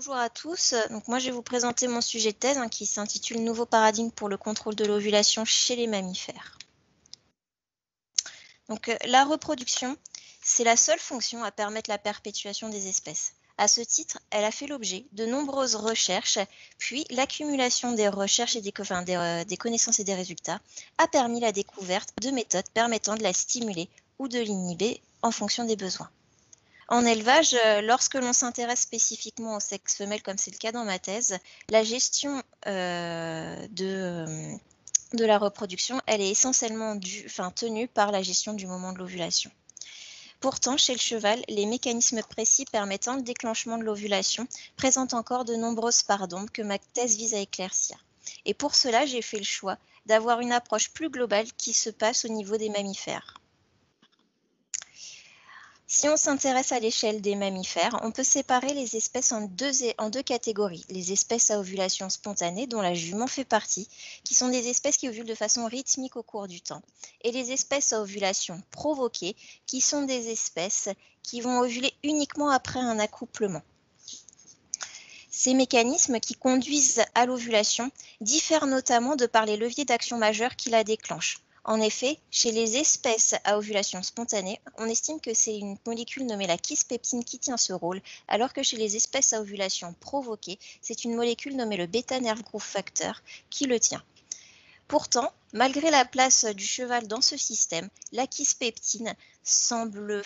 Bonjour à tous. Donc moi, je vais vous présenter mon sujet de thèse qui s'intitule Nouveau paradigme pour le contrôle de l'ovulation chez les mammifères. Donc la reproduction, c'est la seule fonction à permettre la perpétuation des espèces. À ce titre, elle a fait l'objet de nombreuses recherches, puis l'accumulation des recherches et des connaissances et des résultats a permis la découverte de méthodes permettant de la stimuler ou de l'inhiber en fonction des besoins. En élevage, lorsque l'on s'intéresse spécifiquement au sexe femelle, comme c'est le cas dans ma thèse, la gestion de la reproduction, elle est essentiellement tenue par la gestion du moment de l'ovulation. Pourtant, chez le cheval, les mécanismes précis permettant le déclenchement de l'ovulation présentent encore de nombreuses parts d'ombre que ma thèse vise à éclaircir. Et pour cela, j'ai fait le choix d'avoir une approche plus globale qui se passe au niveau des mammifères. Si on s'intéresse à l'échelle des mammifères, on peut séparer les espèces en deux catégories. Les espèces à ovulation spontanée, dont la jument fait partie, qui sont des espèces qui ovulent de façon rythmique au cours du temps, et les espèces à ovulation provoquée, qui sont des espèces qui vont ovuler uniquement après un accouplement. Ces mécanismes qui conduisent à l'ovulation diffèrent notamment de par les leviers d'action majeurs qui la déclenchent. En effet, chez les espèces à ovulation spontanée, on estime que c'est une molécule nommée la kispeptine qui tient ce rôle, alors que chez les espèces à ovulation provoquée, c'est une molécule nommée le bêta-nerve growth factor qui le tient. Pourtant, malgré la place du cheval dans ce système, la kispeptine semble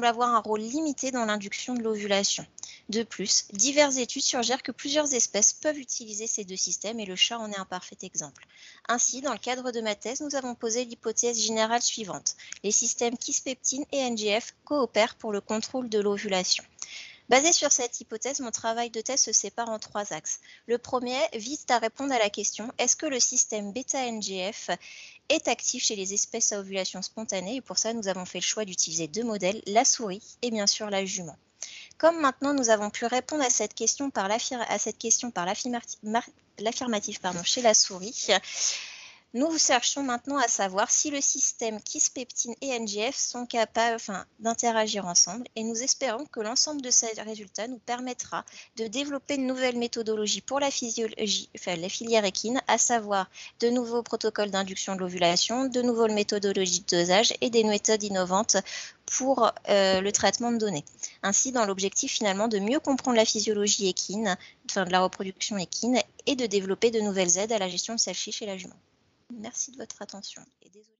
avoir un rôle limité dans l'induction de l'ovulation. De plus, diverses études suggèrent que plusieurs espèces peuvent utiliser ces deux systèmes et le chat en est un parfait exemple. Ainsi, dans le cadre de ma thèse, nous avons posé l'hypothèse générale suivante. Les systèmes kispeptine et NGF coopèrent pour le contrôle de l'ovulation. Basé sur cette hypothèse, mon travail de thèse se sépare en trois axes. Le premier vise à répondre à la question « Est-ce que le système bêta-NGF est actif chez les espèces à ovulation spontanée ?» Et pour ça, nous avons fait le choix d'utiliser deux modèles, la souris et bien sûr la jument. Comme maintenant nous avons pu répondre à cette question par l'affirmative chez la souris, nous cherchons maintenant à savoir si le système kispeptine et NGF sont capables d'interagir ensemble et nous espérons que l'ensemble de ces résultats nous permettra de développer une nouvelle méthodologie pour la filière équine, à savoir de nouveaux protocoles d'induction de l'ovulation, de nouvelles méthodologies de dosage et des méthodes innovantes pour le traitement de données. Ainsi, dans l'objectif finalement de mieux comprendre la physiologie équine, de la reproduction équine et de développer de nouvelles aides à la gestion de celle-ci chez la jument. Merci de votre attention et désolé.